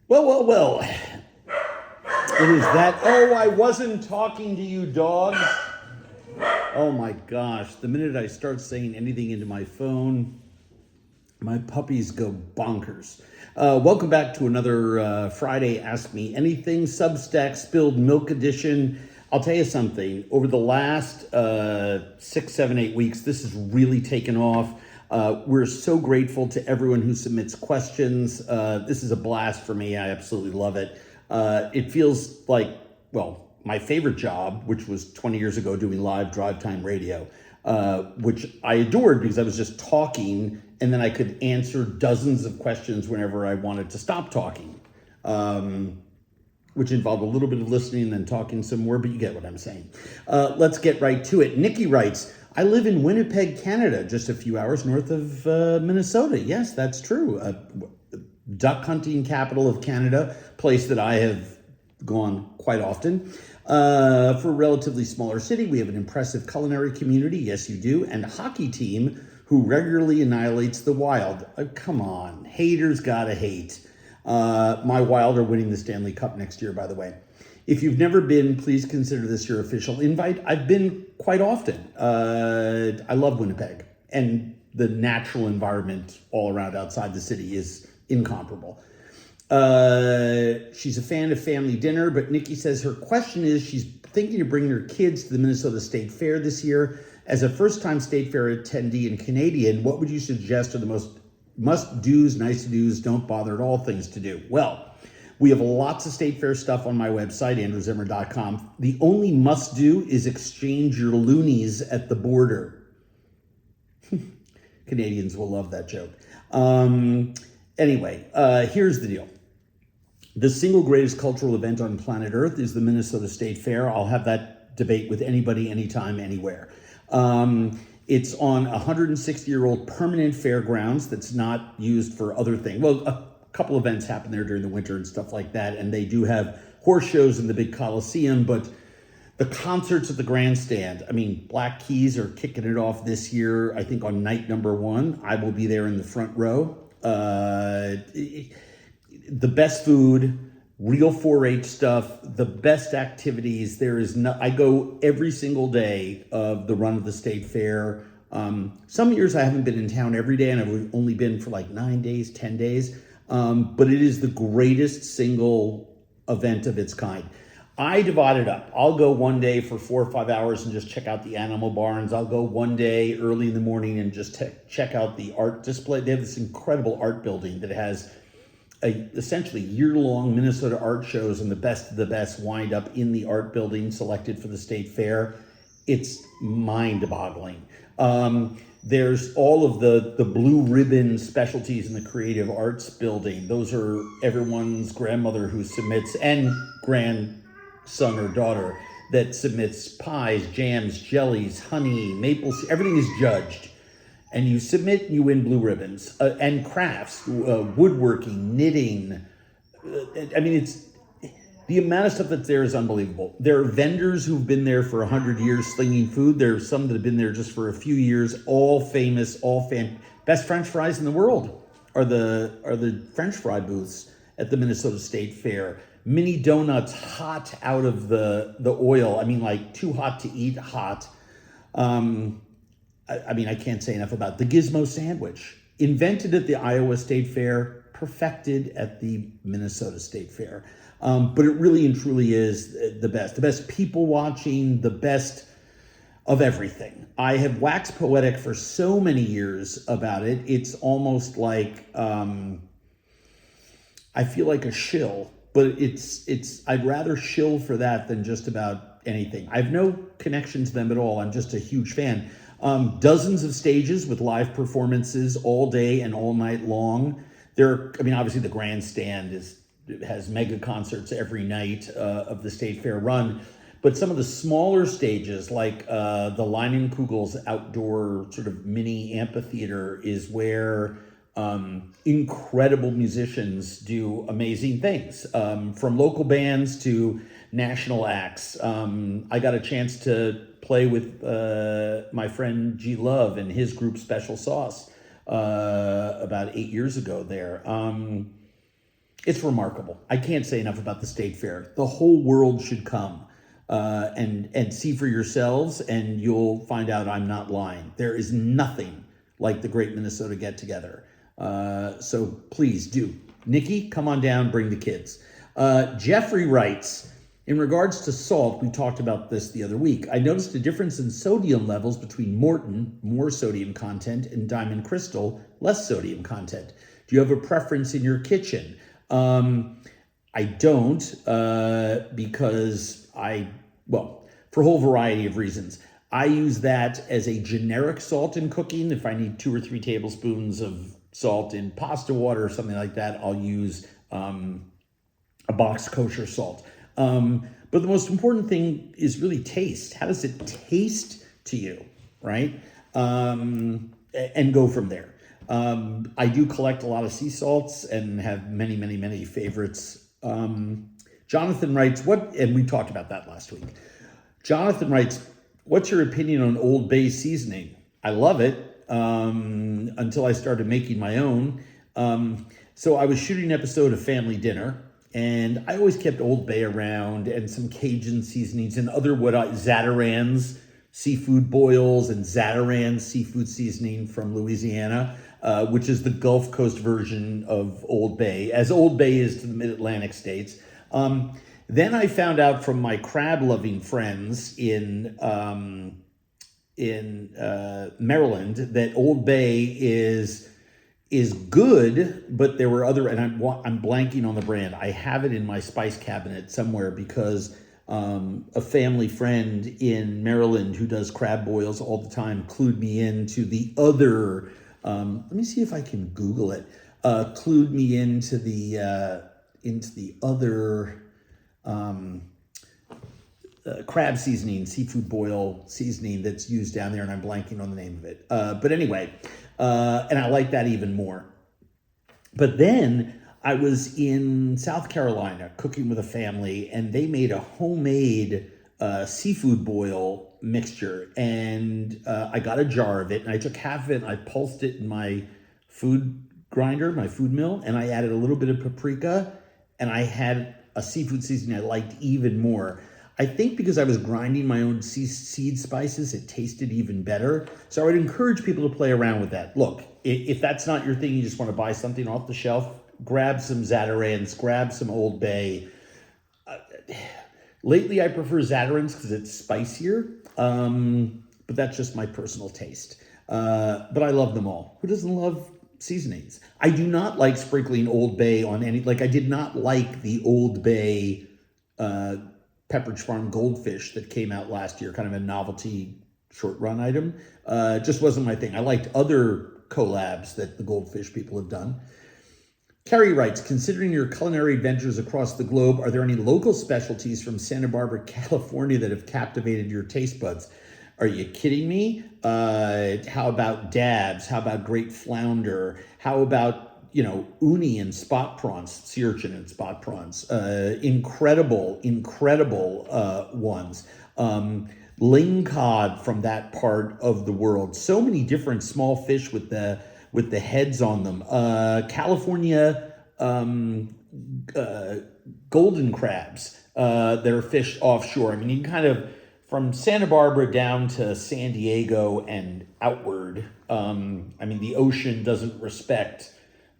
Well. It is that. Oh, I wasn't talking to you, dogs. Oh my gosh. The minute I start saying anything into my phone, my puppies go bonkers. Welcome back to another Friday Ask Me Anything Substack Spilled Milk Edition. I'll tell you something. Over the last 6, 7, 8 weeks, this has really taken off. We're so grateful to everyone who submits questions. This is a blast for me. I absolutely love it. It feels like, well, my favorite job, which was 20 years ago doing live drive time radio, which I adored because I was just talking and then I could answer dozens of questions whenever I wanted to stop talking, which involved a little bit of listening and then talking some more, but you get what I'm saying. Let's get right to it. Nikki writes, I live in Winnipeg, Canada, just a few hours north of Minnesota. Yes, that's true. Duck hunting capital of Canada, place that I have gone quite often. For a relatively smaller city, we have an impressive culinary community, yes you do, and a hockey team who regularly annihilates the Wild. Come on, haters gotta hate. My Wild are winning the Stanley Cup next year, by the way. If you've never been, please consider this your official invite. I've been quite often. I love Winnipeg, and the natural environment all around outside the city is incomparable. She's a fan of family dinner, but Nikki says her question is she's thinking of bringing her kids to the Minnesota State Fair this year. As a first-time State Fair attendee and Canadian, what would you suggest are the most must-dos, nice-to-dos, don't bother at all things to do? Well, we have lots of State Fair stuff on my website, andrewzimmern.com. The only must-do is exchange your loonies at the border. Canadians will love that joke. Anyway, here's the deal. The single greatest cultural event on planet Earth is the Minnesota State Fair. I'll have that debate with anybody, anytime, anywhere. It's on a 160-year-old permanent fairgrounds that's not used for other things. Well, a couple events happen there during the winter and stuff like that, and they do have horse shows in the big Coliseum, but the concerts at the grandstand, I mean, Black Keys are kicking it off this year, I think on night number 1. I will be there in the front row. The best food, real 4-H stuff, the best activities. There is no, I go every single day of the run of the State Fair. Some years I haven't been in town every day and I've only been for like 9 days, 10 days. But it is the greatest single event of its kind. I divide it up. I'll go one day for 4 or 5 hours and just check out the animal barns. I'll go one day early in the morning and just check out the art display. They have this incredible art building that has essentially year-long Minnesota art shows, and the best of the best wind up in the art building selected for the State Fair. It's mind-boggling. There's all of the blue ribbon specialties in the creative arts building. Those are everyone's grandmother who submits, and grandson or daughter that submits pies, jams, jellies, honey, maple, everything is judged. And you submit, you win blue ribbons. And crafts, woodworking, knitting. I mean, the amount of stuff that's there is unbelievable. There are vendors who've been there for 100 years slinging food. There are some that have been there just for a few years, all famous, best French fries in the world are the French fry booths at the Minnesota State Fair. Mini donuts hot out of the oil. I mean, like too hot to eat hot. I mean, I can't say enough about the Gizmo Sandwich. Invented at the Iowa State Fair, perfected at the Minnesota State Fair. But it really and truly is the best. The best people watching, the best of everything. I have waxed poetic for so many years about it. It's almost like, I feel like a shill, but I'd rather shill for that than just about anything. I have no connection to them at all. I'm just a huge fan. Dozens of stages with live performances all day and all night long. Obviously the grandstand has mega concerts every night of the State Fair run, but some of the smaller stages, like the Leinenkugel's outdoor sort of mini amphitheater, is where incredible musicians do amazing things, from local bands to national acts. I got a chance to play with my friend G Love and his group Special Sauce about 8 years ago there. It's remarkable. I can't say enough about the State Fair. The whole world should come and see for yourselves, and you'll find out I'm not lying. There is nothing like the Great Minnesota Get Together. So please do. Nikki, come on down, bring the kids. Jeffrey writes, in regards to salt, we talked about this the other week. I noticed a difference in sodium levels between Morton, more sodium content, and Diamond Crystal, less sodium content. Do you have a preference in your kitchen? I don't, because for a whole variety of reasons. I use that as a generic salt in cooking. If I need 2 or 3 tablespoons of salt in pasta water or something like that, I'll use a box kosher salt. But the most important thing is really taste. How does it taste to you, right? And go from there. I do collect a lot of sea salts and have many, many, many favorites. Jonathan writes, and we talked about that last week. Jonathan writes, what's your opinion on Old Bay seasoning? I love it until I started making my own. So I was shooting an episode of Family Dinner, and I always kept Old Bay around and some Cajun seasonings and other Zatarain's seafood boils and Zatarain's seafood seasoning from Louisiana, which is the Gulf Coast version of Old Bay, as Old Bay is to the Mid-Atlantic states. Then I found out from my crab-loving friends in Maryland that Old Bay is good, but there were other, and I'm blanking on the brand. I have it in my spice cabinet somewhere because a family friend in Maryland who does crab boils all the time clued me into the other. Let me see if I can Google it. Clued me into the other crab seasoning, seafood boil seasoning that's used down there, and I'm blanking on the name of it. But anyway, and I like that even more. But then I was in South Carolina cooking with a family, and they made a homemade seafood boil mixture, and I got a jar of it, and I took half of it and I pulsed it in my food grinder, my food mill, and I added a little bit of paprika, and I had a seafood seasoning I liked even more. I think because I was grinding my own seed spices, it tasted even better. So I would encourage people to play around with that. Look, if that's not your thing, you just want to buy something off the shelf, grab some Zatarain's, grab some Old Bay. Lately, I prefer Zatarain's because it's spicier, but that's just my personal taste. But I love them all. Who doesn't love seasonings? I do not like sprinkling Old Bay on any, like I did not like the Old Bay Pepperidge Farm Goldfish that came out last year, kind of a novelty short run item. Just wasn't my thing. I liked other collabs that the Goldfish people have done. Carrie writes, considering your culinary adventures across the globe, are there any local specialties from Santa Barbara, California that have captivated your taste buds? Are you kidding me? How about dabs? How about great flounder? How about, uni and spot prawns, sea urchin and spot prawns? Incredible ones. Lingcod from that part of the world. So many different small fish with the heads on them. California golden crabs that are fished offshore. I mean, you can kind of, from Santa Barbara down to San Diego and outward, the ocean doesn't respect,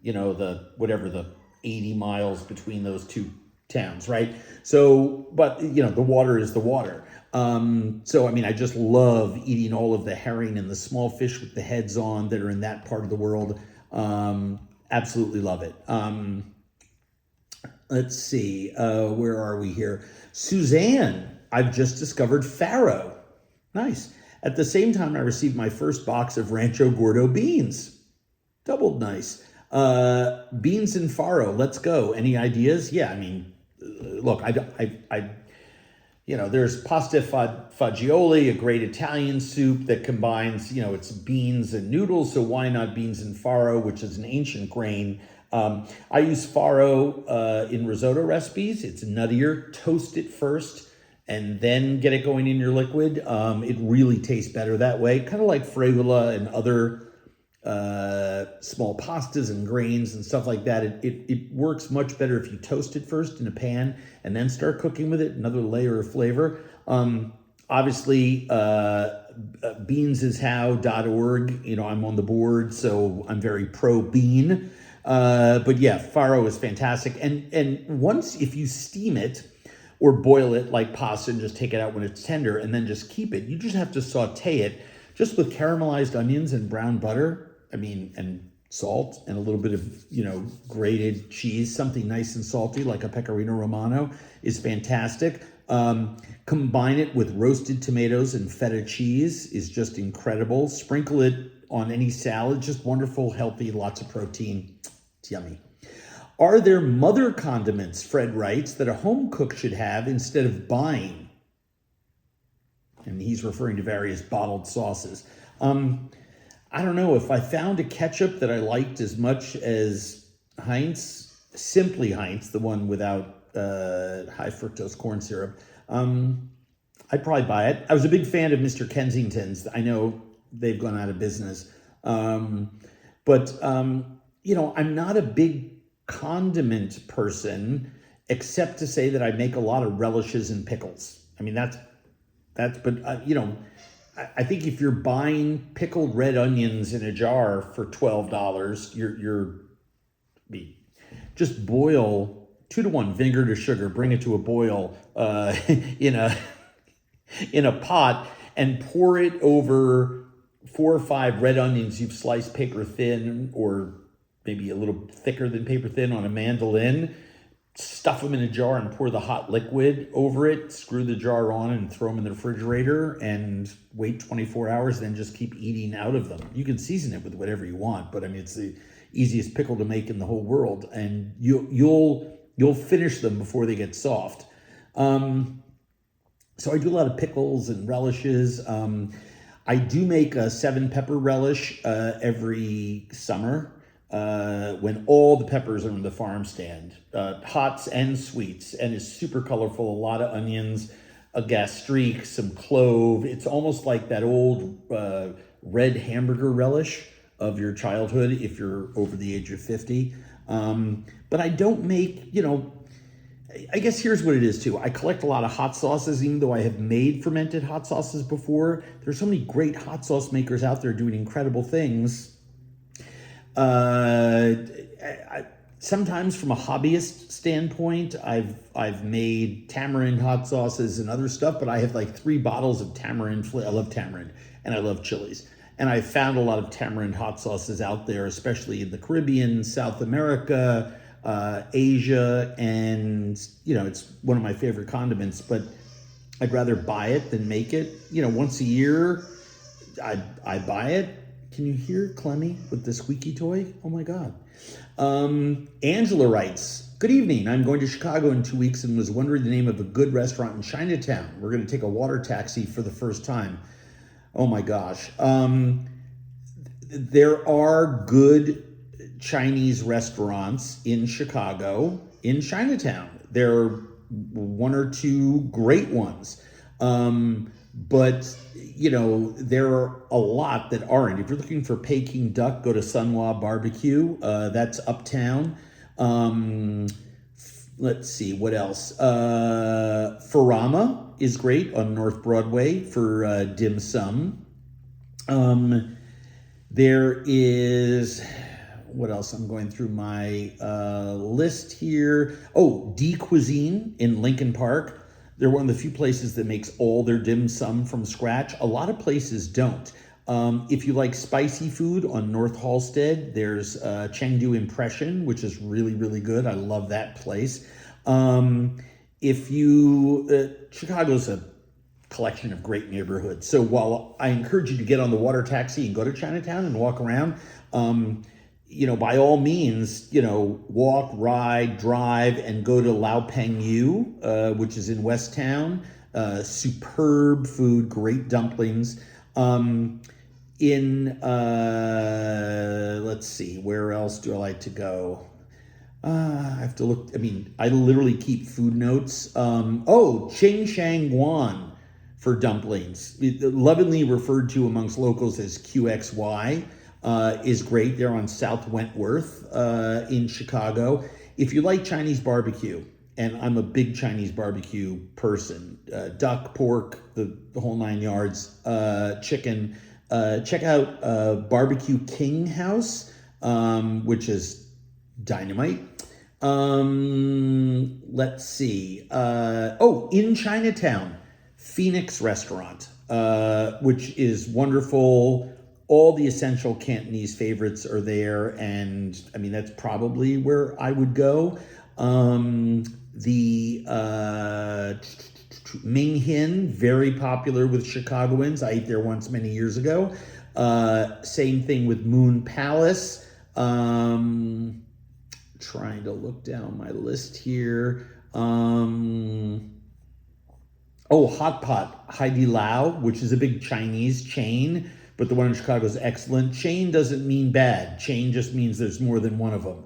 the 80 miles between those two towns, right? So, but, the water is the water. I just love eating all of the herring and the small fish with the heads on that are in that part of the world. Absolutely love it. Let's see, where are we here? Suzanne, I've just discovered Faro. Nice. At the same time, I received my first box of Rancho Gordo beans. Doubled nice. Beans and Faro, let's go. Any ideas? Yeah, look, there's pasta fagioli, a great Italian soup that combines, it's beans and noodles. So why not beans and Faro, which is an ancient grain? I use Faro in risotto recipes. It's nuttier. Toast it first and then get it going in your liquid. It really tastes better that way. Kind of like fregola and other small pastas and grains and stuff like that. It works much better if you toast it first in a pan and then start cooking with it, another layer of flavor. Obviously, beansishow.org, I'm on the board, so I'm very pro bean. But yeah, Faro is fantastic. And once, if you steam it or boil it like pasta and just take it out when it's tender and then just keep it, you just have to saute it just with caramelized onions and brown butter. And salt and a little bit of, grated cheese, something nice and salty like a pecorino romano is fantastic. Combine it with roasted tomatoes and feta cheese is just incredible. Sprinkle it on any salad, just wonderful, healthy, lots of protein. It's yummy. Are there mother condiments, Fred writes, that a home cook should have instead of buying? And he's referring to various bottled sauces. I don't know if I found a ketchup that I liked as much as Heinz, Simply Heinz, the one without high fructose corn syrup. I'd probably buy it. I was a big fan of Mr. Kensington's. I know they've gone out of business. But I'm not a big condiment person, except to say that I make a lot of relishes and pickles. I think if you're buying pickled red onions in a jar for $12, just boil 2-to-1 vinegar to sugar, bring it to a boil in a pot, and pour it over 4 or 5 red onions you've sliced paper thin, or maybe a little thicker than paper thin, on a mandolin. Stuff them in a jar and pour the hot liquid over it, screw the jar on and throw them in the refrigerator and wait 24 hours, then just keep eating out of them. You can season it with whatever you want, but it's the easiest pickle to make in the whole world, and you'll finish them before they get soft. So I do a lot of pickles and relishes. I do make a 7-pepper relish every summer. When all the peppers are in the farm stand, hots and sweets, and it's super colorful, a lot of onions, a gastrique, some clove. It's almost like that old red hamburger relish of your childhood if you're over the age of 50. But I don't make, I guess here's what it is too. I collect a lot of hot sauces, even though I have made fermented hot sauces before. There's so many great hot sauce makers out there doing incredible things. Sometimes from a hobbyist standpoint, I've made tamarind hot sauces and other stuff, but I have like 3 bottles of tamarind. I love tamarind and I love chilies. And I found a lot of tamarind hot sauces out there, especially in the Caribbean, South America, Asia, and it's one of my favorite condiments, but I'd rather buy it than make it. Once a year, I buy it. Can you hear Clemmy with the squeaky toy? Oh my God. Angela writes, good evening. I'm going to Chicago in 2 weeks and was wondering the name of a good restaurant in Chinatown. We're going to take a water taxi for the first time. Oh my gosh. There are good Chinese restaurants in Chicago, in Chinatown. There are 1 or 2 great ones. But, there are a lot that aren't. If you're looking for Peking duck, go to Sunhua Barbecue. That's uptown. Let's see, what else? Farama is great on North Broadway for dim sum. There is, what else? I'm going through my list here. Oh, Cuisine in Lincoln Park. They're one of the few places that makes all their dim sum from scratch. A lot of places don't. If you like spicy food on North Halsted, there's Chengdu Impression, which is really, really good. I love that place. Chicago's a collection of great neighborhoods. So while I encourage you to get on the water taxi and go to Chinatown and walk around, by all means, walk, ride, drive, and go to Lao Peng Yu, which is in West Town. Superb food, great dumplings. Let's see, where else do I like to go? I have to look. I literally keep food notes. Ching Shang Guan for dumplings. Lovingly referred to amongst locals as QXY. is great. They're on South Wentworth in Chicago. If you like Chinese barbecue, and I'm a big Chinese barbecue person, duck, pork, the whole 9 yards, chicken, check out Barbecue King House, which is dynamite. Let's see. In Chinatown, Phoenix Restaurant, which is wonderful. All the essential Cantonese favorites are there, and I mean, that's probably where I would go. The Ming Hin, very popular with Chicagoans. I ate there once many years ago. Same thing with Moon Palace. Trying to look down my list here. Hot Pot Haidi Lao, which is a big Chinese chain, but the one in Chicago is excellent. Chain doesn't mean bad. Chain just means there's more than one of them.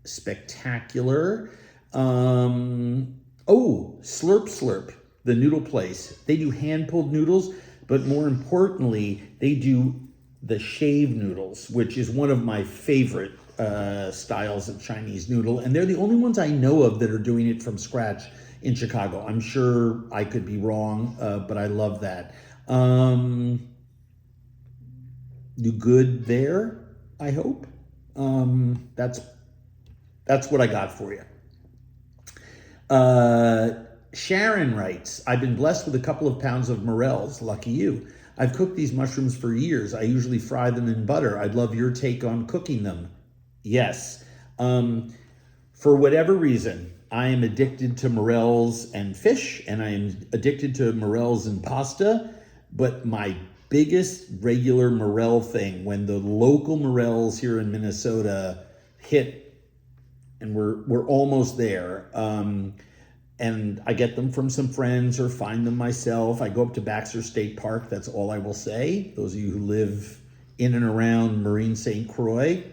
Spectacular. Slurp Slurp, the noodle place. They do hand-pulled noodles, but more importantly, they do the shaved noodles, which is one of my favorite styles of Chinese noodle. And they're the only ones I know of that are doing it from scratch in Chicago. I'm sure I could be wrong, but I love that. Do good there, I hope. That's what I got for you. Sharon writes, I've been blessed with a couple of pounds of Morels. Lucky you. I've cooked these mushrooms for years. I usually fry them in butter. I'd love your take on cooking them. Yes. For whatever reason, I am addicted to Morels and fish, and I am addicted to Morels and pasta. But my biggest regular Morel thing, when the local Morels here in Minnesota hit, and we're almost there, and I get them from some friends or find them myself. I go up to Baxter State Park. That's all I will say. Those of you who live in and around Marine St. Croix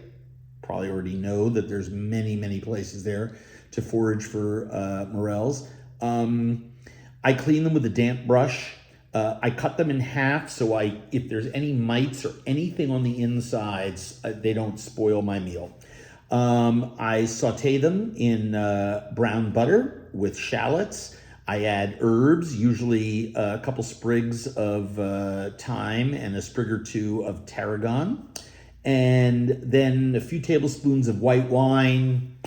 probably already know that there's many, many places there to forage for Morels. I clean them with a damp brush. I cut them in half so if there's any mites or anything on the insides, they don't spoil my meal. I saute them in brown butter with shallots. I add herbs, usually a couple sprigs of thyme and a sprig or two of tarragon. And then a few tablespoons of white wine,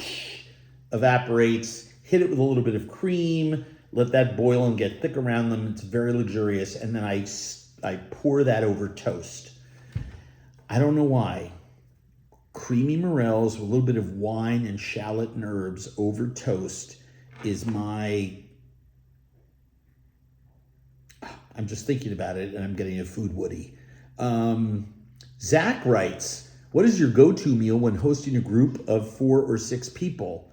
evaporates, hit it with a little bit of cream, let that boil and get thick around them. It's very luxurious. And then I pour that over toast. I don't know why. Creamy Morels with a little bit of wine and shallot and herbs over toast is I'm just thinking about it and I'm getting a food woody. Zach writes, what is your go-to meal when hosting a group of 4 or 6 people?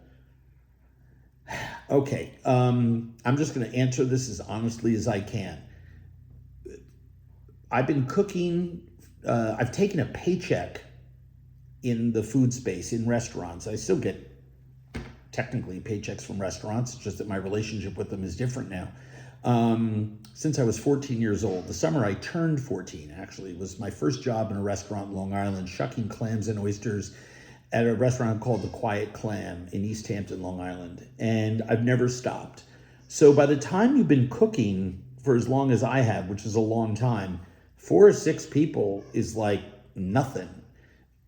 Okay, I'm just going to answer this as honestly as I can. I've been cooking, I've taken a paycheck in the food space, in restaurants. I still get technically paychecks from restaurants. It's just that my relationship with them is different now. Since I was 14 years old, the summer I turned 14, actually, was my first job in a restaurant in Long Island, shucking clams and oysters at a restaurant called The Quiet Clam in East Hampton, Long Island. And I've never stopped. So by the time you've been cooking for as long as I have, which is a long time, 4 or 6 people is like nothing.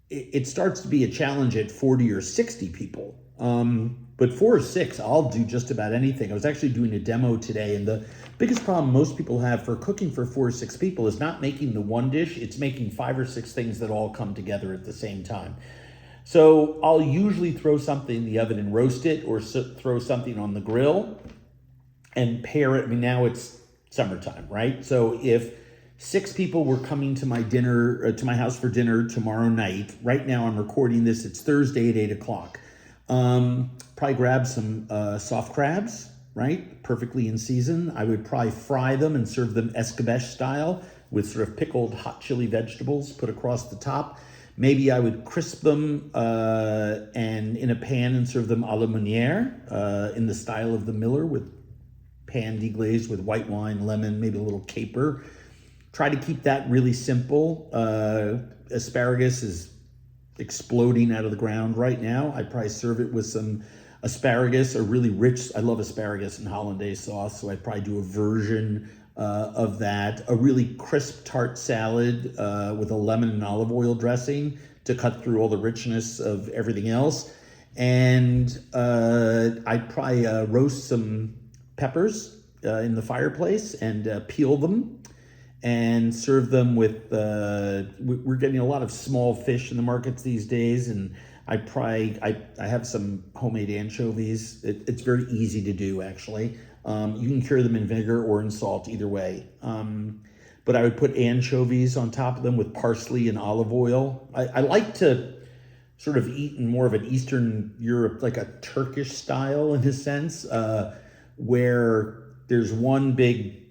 It starts to be a challenge at 40 or 60 people. But 4 or 6, I'll do just about anything. I was actually doing a demo today, and the biggest problem most people have for cooking for 4 or 6 people is not making the one dish, it's making 5 or 6 things that all come together at the same time. So I'll usually throw something in the oven and roast it, or throw something on the grill and pair it. I mean, now it's summertime, right? So if 6 people were coming to my dinner, to my house for dinner tomorrow night, right now I'm recording this, it's Thursday at 8 o'clock. Probably grab some soft crabs, right? Perfectly in season. I would probably fry them and serve them escabeche style with sort of pickled hot chili vegetables put across the top. Maybe I would crisp them and in a pan and serve them a la Meunière in the style of the Miller, with pan deglazed with white wine, lemon, maybe a little caper. try to keep that really simple. Asparagus is exploding out of the ground right now. I'd probably serve it with some asparagus, a really rich, I love asparagus and hollandaise sauce, so I'd probably do a version of that. A really crisp tart salad with a lemon and olive oil dressing to cut through all the richness of everything else. And I'd probably roast some peppers in the fireplace and peel them and serve them with, we're getting a lot of small fish in the markets these days, and I have some homemade anchovies. It's very easy to do, actually. You can cure them in vinegar or in salt, either way. But I would put anchovies on top of them with parsley and olive oil. I like to sort of eat in more of an Eastern Europe, like a Turkish style in a sense, where there's one big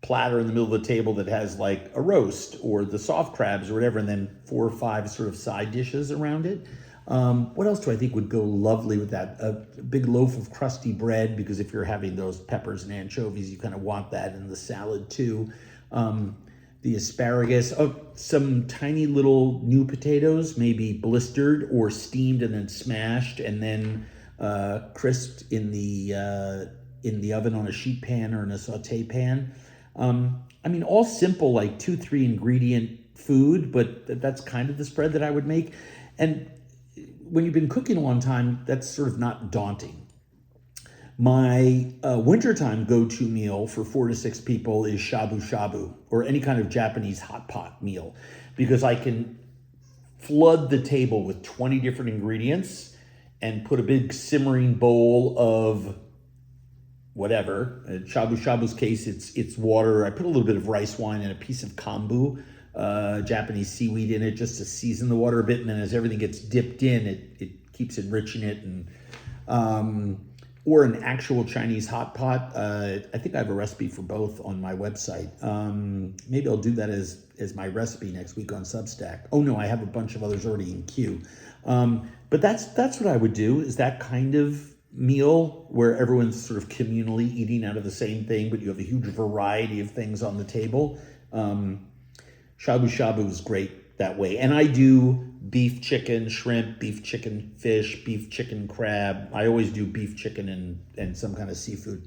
platter in the middle of the table that has like a roast or the soft crabs or whatever, and then 4 or 5 sort of side dishes around it. What else do I think would go lovely with that? A big loaf of crusty bread, because if you're having those peppers and anchovies, you kind of want that in the salad too. The asparagus, some tiny little new potatoes, maybe blistered or steamed and then smashed and then crisped in the oven on a sheet pan or in a saute pan. I mean, all simple, like 2-3 ingredient food, but that's kind of the spread that I would make. And when you've been cooking a long time, that's sort of not daunting. My wintertime go-to meal for 4 to 6 people is shabu shabu, or any kind of Japanese hot pot meal, because I can flood the table with 20 different ingredients and put a big simmering bowl of whatever. In shabu shabu's case, it's water. I put a little bit of rice wine and a piece of kombu, Japanese seaweed in it, just to season the water a bit. And then as everything gets dipped in, it keeps enriching it. And or an actual Chinese hot pot. I think I have a recipe for both on my website. Maybe I'll do that as my recipe next week on Substack. Oh no, I have a bunch of others already in queue. But that's what I would do, is that kind of meal where everyone's sort of communally eating out of the same thing, but you have a huge variety of things on the table. Shabu shabu is great that way. And I do beef, chicken, shrimp, beef, chicken, fish, beef, chicken, crab. I always do beef, chicken, and some kind of seafood.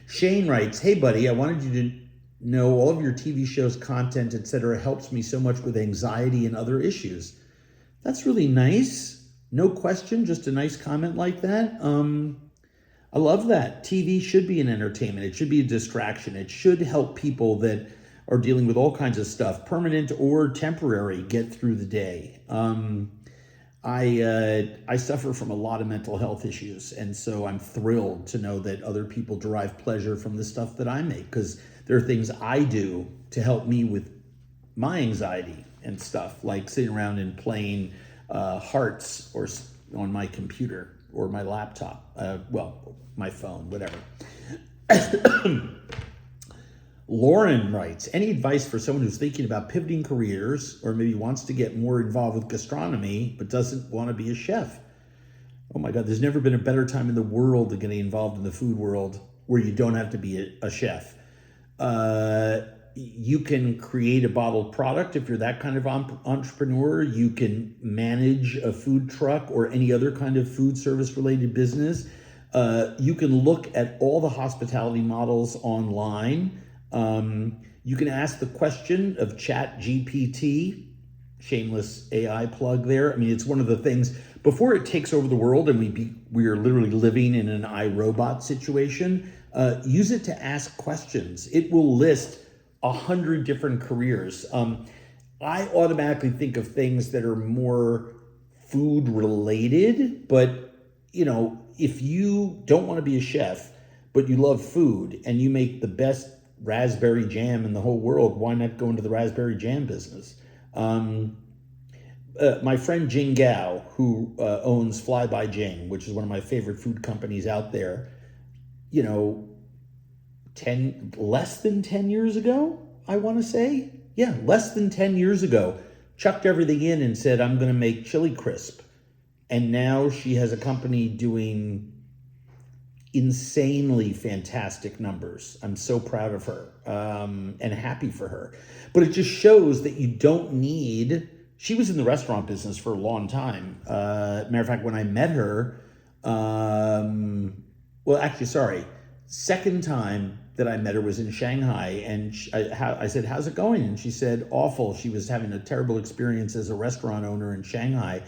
Shane writes, hey buddy, I wanted you to know all of your TV shows, content, etc. helps me so much with anxiety and other issues. That's really nice. No question, just a nice comment like that. I love that. TV should be an entertainment. It should be a distraction. It should help people that are dealing with all kinds of stuff, permanent or temporary, get through the day. I suffer from a lot of mental health issues, and so I'm thrilled to know that other people derive pleasure from the stuff that I make, because there are things I do to help me with my anxiety and stuff, like sitting around and playing Hearts or on my computer or my laptop, my phone, whatever. Lauren writes, any advice for someone who's thinking about pivoting careers or maybe wants to get more involved with gastronomy but doesn't want to be a chef? Oh my God, there's never been a better time in the world to get involved in the food world where you don't have to be a chef. You can create a bottled product if you're that kind of entrepreneur. You can manage a food truck or any other kind of food service related business. You can look at all the hospitality models online. You can ask the question of ChatGPT, shameless AI plug there. I mean, it's one of the things, before it takes over the world and we are literally living in an iRobot situation, use it to ask questions. It will list 100 different careers. I automatically think of things that are more food related, but if you don't want to be a chef, but you love food and you make the best raspberry jam in the whole world, why not go into the raspberry jam business? My friend Jing Gao, who owns Fly by Jing, which is one of my favorite food companies out there, less than 10 years ago, I want to say. Yeah, less than 10 years ago, chucked everything in and said, I'm going to make chili crisp. And now she has a company doing insanely fantastic numbers. I'm so proud of her and happy for her. But it just shows that you don't need. She was in the restaurant business for a long time. Matter of fact, when I met her, well, actually, sorry, second time that I met her was in Shanghai, and I said, "How's it going?" And she said, "Awful." She was having a terrible experience as a restaurant owner in Shanghai,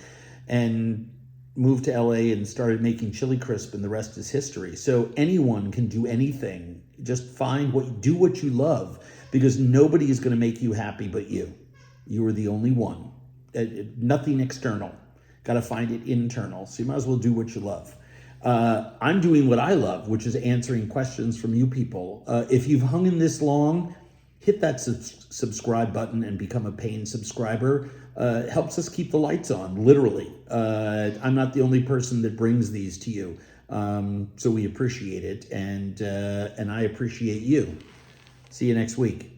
and moved to LA and started making chili crisp, and the rest is history. So anyone can do anything. Just do what you love, because nobody is going to make you happy but you. You are the only one. Nothing external. Got to find it internal. So you might as well do what you love. I'm doing what I love, which is answering questions from you people. If you've hung in this long, hit that subscribe button and become a paying subscriber. Helps us keep the lights on, literally. I'm not the only person that brings these to you. So we appreciate it, and I appreciate you. See you next week.